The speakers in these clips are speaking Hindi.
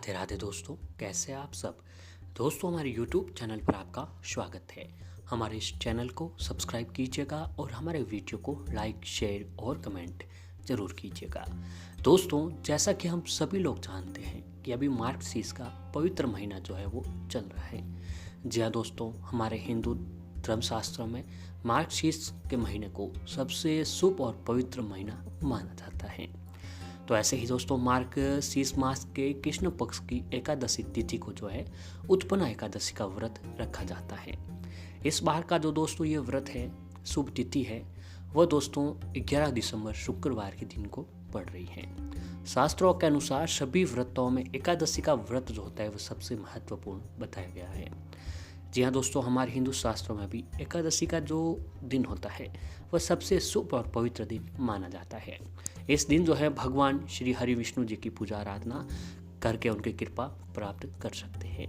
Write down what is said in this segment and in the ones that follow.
राधे राधे दोस्तों, कैसे आप सब। दोस्तों, हमारे YouTube चैनल पर आपका स्वागत है। हमारे इस चैनल को सब्सक्राइब कीजिएगा और हमारे वीडियो को लाइक, शेयर और कमेंट ज़रूर कीजिएगा। दोस्तों, जैसा कि हम सभी लोग जानते हैं कि अभी मार्गशीर्ष का पवित्र महीना जो है वो चल रहा है। जी हाँ दोस्तों, हमारे हिंदू धर्मशास्त्रों में मार्गशीर्ष के महीने को सबसे शुभ और पवित्र महीना माना जाता है। तो ऐसे ही दोस्तों, मार्गशीर्ष मास के कृष्ण पक्ष की एकादशी तिथि को जो है उत्पन्ना एकादशी का व्रत रखा जाता है। इस बार का जो दोस्तों ये व्रत है, शुभ तिथि है, वह दोस्तों 11 दिसंबर शुक्रवार के दिन को पड़ रही है। शास्त्रों के अनुसार सभी व्रतों में एकादशी का व्रत जो होता है वह सबसे महत्वपूर्ण बताया गया है। जी हाँ दोस्तों, हमारे हिंदू शास्त्रों में भी एकादशी का जो दिन होता है वह सबसे शुभ और पवित्र दिन माना जाता है। इस दिन जो है भगवान श्री हरि विष्णु जी की पूजा आराधना करके उनकी कृपा प्राप्त कर सकते हैं।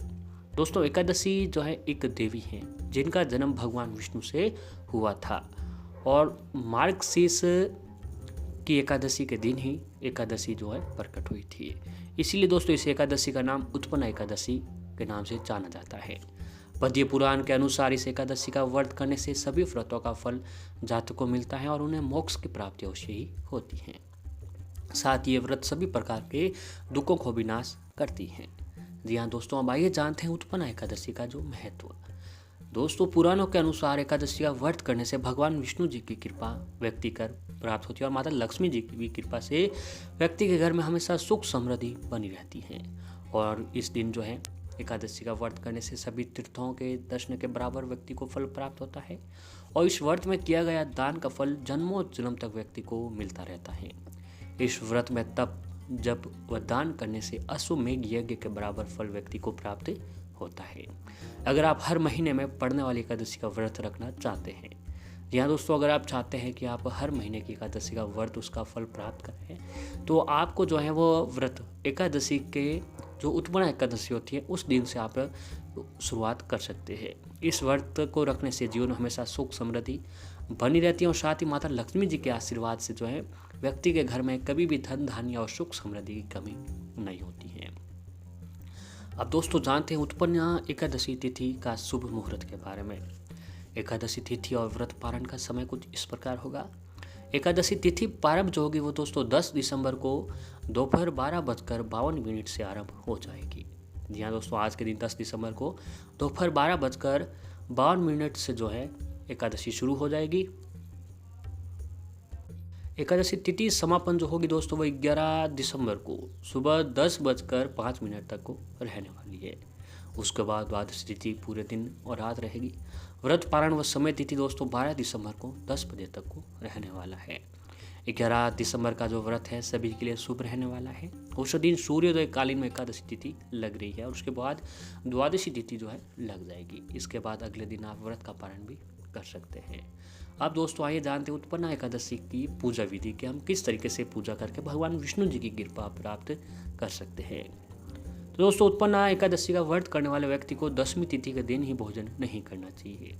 दोस्तों, एकादशी जो है एक देवी हैं जिनका जन्म भगवान विष्णु से हुआ था और मार्गशीर्ष की एकादशी के दिन ही एकादशी जो है प्रकट हुई थी। इसीलिए दोस्तों इस एकादशी का नाम उत्पन्ना एकादशी के नाम से जाना जाता है। पद्य पुराण के अनुसार इस एकादशी का व्रत करने से सभी व्रतों का फल जातकों को मिलता है और उन्हें मोक्ष की प्राप्ति अवश्य ही होती है। साथ ही ये व्रत सभी प्रकार के दुखों को विनाश करती है। जी हाँ दोस्तों, अब आइए जानते हैं उत्पन्ना एकादशी का जो महत्व। दोस्तों, पुराणों के अनुसार एकादशी का व्रत करने से भगवान विष्णु जी की कृपा व्यक्ति कर प्राप्त होती है और माता लक्ष्मी जी की भी कृपा से व्यक्ति के घर में हमेशा सुख समृद्धि बनी रहती है। और इस दिन जो है एकादशी का व्रत करने से सभी तीर्थों के दर्शन के बराबर व्यक्ति को फल प्राप्त होता है और इस व्रत में किया गया दान का फल जन्मों जन्म तक व्यक्ति को मिलता रहता है। इस व्रत में तप, जप व दान करने से अश्वमेध यज्ञ के बराबर फल व्यक्ति को प्राप्त होता है। अगर आप हर महीने में पड़ने वाली एकादशी का व्रत रखना चाहते हैं, यहाँ दोस्तों अगर आप चाहते हैं कि आप हर महीने की एकादशी का व्रत उसका फल प्राप्त करें, तो आपको जो है वो व्रत एकादशी के जो उत्पन्ना एकादशी होती है उस दिन से आप शुरुआत कर सकते हैं। इस व्रत को रखने से जीवन में हमेशा सुख समृद्धि बनी रहती है और साथ ही माता लक्ष्मी जी के आशीर्वाद से जो है व्यक्ति के घर में कभी भी धन धान्य और सुख समृद्धि की कमी नहीं होती है। अब दोस्तों जानते हैं उत्पन्ना एकादशी तिथि का शुभ मुहूर्त के बारे में। एकादशी तिथि और व्रत पारण का समय कुछ इस प्रकार होगा। एकादशी तिथि प्रारंभ जो होगी वो दोस्तों 10 दिसंबर को दोपहर 12:52 से आरंभ हो जाएगी। जी हाँ दोस्तों, आज के दिन 10 दिसंबर को दोपहर 12:52 से जो है एकादशी शुरू हो जाएगी। एकादशी तिथि समापन जो होगी दोस्तों वो 11 दिसंबर को सुबह 10:05 तक को रहने वाली है। उसके बाद द्वादशी तिथि पूरे दिन और रात रहेगी। व्रत पारण व समय तिथि दोस्तों 12 दिसंबर को 10 बजे तक को रहने वाला है। 11 दिसंबर का जो व्रत है सभी के लिए शुभ रहने वाला है। उस दिन सूर्योदय कालीन में एकादशी तिथि लग रही है और उसके बाद द्वादशी तिथि जो है लग जाएगी। इसके बाद अगले दिन आप व्रत का पारण भी कर सकते हैं। अब दोस्तों आइए जानते हैं उत्पन्ना एकादशी की पूजा विधि कि हम किस तरीके से पूजा करके भगवान विष्णु जी की कृपा प्राप्त कर सकते हैं। तो दोस्तों, उत्पन्ना एकादशी का व्रत करने वाले व्यक्ति को 10वीं तिथि के दिन ही भोजन नहीं करना चाहिए।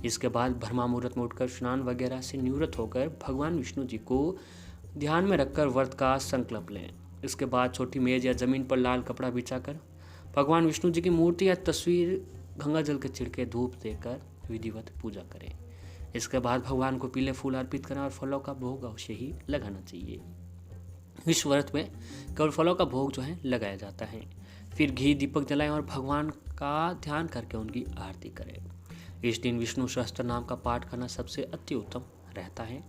इसके बाद ब्रह्मा मुहूर्त में उठकर स्नान वगैरह से निवृत्त होकर भगवान विष्णु जी को ध्यान में रखकर व्रत का संकल्प लें। इसके बाद छोटी मेज या जमीन पर लाल कपड़ा बिछाकर भगवान विष्णु जी की मूर्ति या तस्वीर गंगा जल के छिड़के धूप देकर विधिवत पूजा करें। इसके बाद भगवान को पीले फूल अर्पित करें और फलों का भोग अवश्य ही लगाना चाहिए। इस व्रत में केवल फलों का भोग जो है लगाया जाता है। फिर घी दीपक जलाएं और भगवान का ध्यान करके उनकी आरती करें। इस दिन विष्णु सहस्त्र नाम का पाठ करना सबसे अति उत्तम रहता है।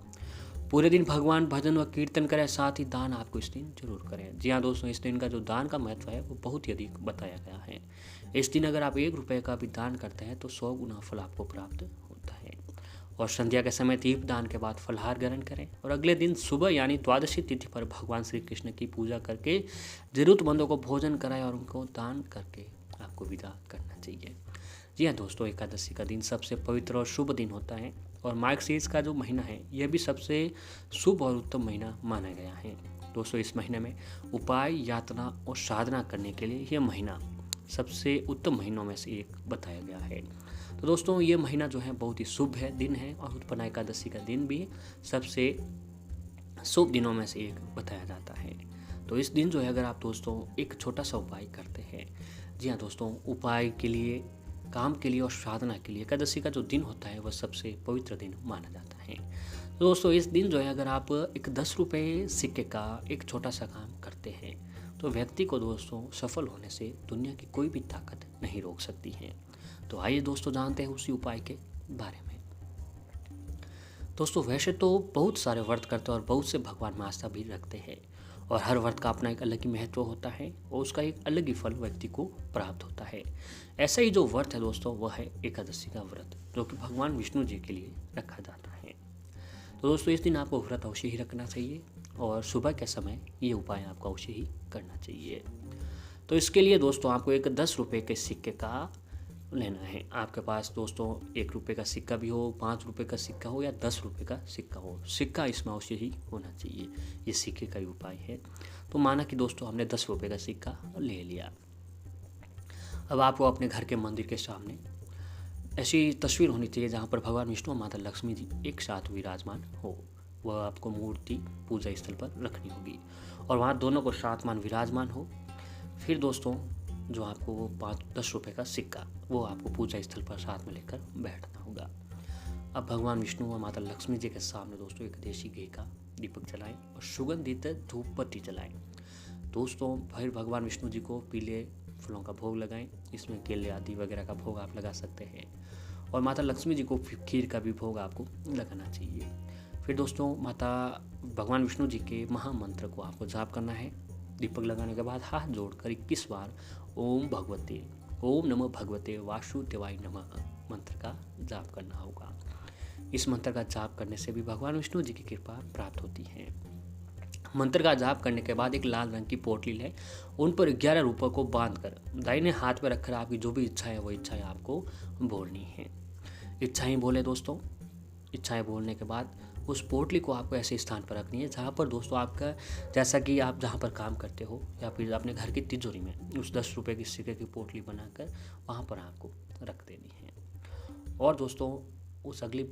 पूरे दिन भगवान भजन व कीर्तन करें, साथ ही दान आपको इस दिन जरूर करें। जी हाँ दोस्तों, इस दिन का जो दान का महत्व है वो बहुत ही अधिक बताया गया है। इस दिन अगर आप 1 रुपये का भी दान करते हैं तो 100 गुना फल आपको प्राप्त होता है। और संध्या के समय दीप दान के बाद फलहार ग्रहण करें और अगले दिन सुबह यानी द्वादशी तिथि पर भगवान श्री कृष्ण की पूजा करके जरूरतमंदों को भोजन कराएं और उनको दान करके आपको विदा करना चाहिए। जी हाँ दोस्तों, एकादशी का दिन सबसे पवित्र और शुभ दिन होता है और मार्गशीर्ष का जो महीना है यह भी सबसे शुभ और उत्तम महीना माना गया है। दोस्तों, इस महीने में उपाय, यातना और साधना करने के लिए यह महीना सबसे उत्तम महीनों में से एक बताया गया है। तो दोस्तों, ये महीना जो है बहुत ही शुभ है, दिन है और उत्पन्ना एकादशी का दिन भी सबसे शुभ दिनों में से एक बताया जाता है। तो इस दिन जो है अगर आप दोस्तों एक छोटा सा उपाय करते हैं, जी हाँ दोस्तों, उपाय के लिए, काम के लिए और साधना के लिए एकादशी का जो दिन होता है वह सबसे पवित्र दिन माना जाता है। तो दोस्तों इस दिन जो है अगर आप एक 10 रुपये सिक्के का एक छोटा सा काम करते हैं तो व्यक्ति को दोस्तों सफल होने से दुनिया की कोई भी ताकत नहीं रोक सकती है। तो आइए दोस्तों जानते हैं उसी उपाय के बारे में। दोस्तों वैसे तो बहुत सारे व्रत करते हैं और बहुत से भगवान में आस्था भी रखते हैं और हर व्रत का अपना एक अलग ही महत्व होता है और उसका एक अलग ही फल व्यक्ति को प्राप्त होता है। ऐसा ही जो व्रत है दोस्तों वह है एकादशी का व्रत, जो कि भगवान विष्णु जी के लिए रखा जाता है। तो दोस्तों इस दिन आपको व्रत अवश्य ही रखना चाहिए और सुबह के समय ये उपाय आपको अवश्य ही करना चाहिए। तो इसके लिए दोस्तों आपको एक 10 रुपये के सिक्के का लेना है। आपके पास दोस्तों 1 रुपये का सिक्का भी हो, 5 रुपये का सिक्का हो या 10 रुपये का सिक्का हो, सिक्का इसमें अवश्य ही होना चाहिए। ये सिक्के का ही उपाय है। तो माना कि दोस्तों हमने 10 रुपये का सिक्का ले लिया। अब आपको अपने घर के मंदिर के सामने ऐसी तस्वीर होनी चाहिए जहाँ पर भगवान विष्णु और माता लक्ष्मी जी एक साथ विराजमान हो। वह आपको मूर्ति पूजा स्थल पर रखनी होगी और वहाँ दोनों को साथ मान विराजमान हो। फिर दोस्तों जो आपको वो 5-10 रुपये का सिक्का वो आपको पूजा स्थल पर साथ में लेकर बैठना होगा। अब भगवान विष्णु और माता लक्ष्मी जी के सामने दोस्तों एक देसी घी का दीपक जलाएं और सुगंधित धूप बत्ती जलाएं। दोस्तों फिर भगवान विष्णु जी को पीले फूलों का भोग लगाएं। इसमें केले आदि वगैरह का भोग आप लगा सकते हैं और माता लक्ष्मी जी को खीर का भी भोग आपको लगाना चाहिए। फिर दोस्तों माता भगवान विष्णु जी के महामंत्र को आपको जाप करना है। दीपक लगाने के बाद हाथ जोड़कर 21 बार ओम नमः भगवते वासुदेवाय नमः मंत्र का जाप करना होगा। इस मंत्र का जाप करने से भी भगवान विष्णु जी की कृपा प्राप्त होती है। मंत्र का जाप करने के बाद एक लाल रंग की पोटली है, उन पर 11 रुपये को बांधकर दाहिने हाथ में रखकर आपकी जो भी इच्छा है वो इच्छाएं आपको बोलनी है। इच्छाएं बोले दोस्तों। इच्छाएं बोलने के बाद उस पोटली को आपको ऐसे स्थान पर रखनी है जहाँ पर दोस्तों आपका, जैसा कि आप जहाँ पर काम करते हो या फिर अपने घर की तिजोरी में उस 10 रुपये की सिक्के की पोटली बनाकर वहाँ पर आपको रख देनी है। और दोस्तों उस अगली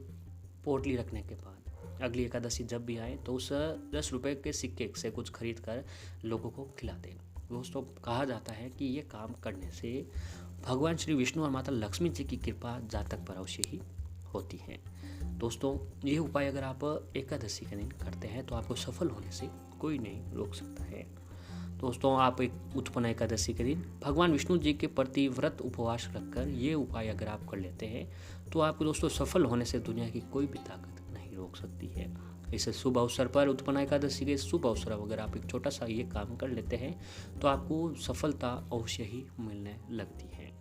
पोटली रखने के बाद अगली एकादशी जब भी आए तो उस 10 रुपये के सिक्के से कुछ खरीद कर लोगों को खिला दें। दोस्तों कहा जाता है कि ये काम करने से भगवान श्री विष्णु और माता लक्ष्मी जी की कृपा जातक पर अवश्य ही होती है। दोस्तों ये उपाय अगर आप एकादशी के दिन करते हैं तो आपको सफल होने से कोई नहीं रोक सकता है। दोस्तों आप एक उत्पन्न एकादशी के दिन भगवान विष्णु जी के प्रति व्रत उपवास रखकर ये उपाय अगर आप कर लेते हैं तो आपको दोस्तों सफल होने से दुनिया की कोई भी ताकत नहीं रोक सकती है। इस शुभ अवसर पर उत्पन्न एकादशी के शुभ अवसर अगर आप एक छोटा सा ये काम कर लेते हैं तो आपको सफलता अवश्य ही मिलने लगती है।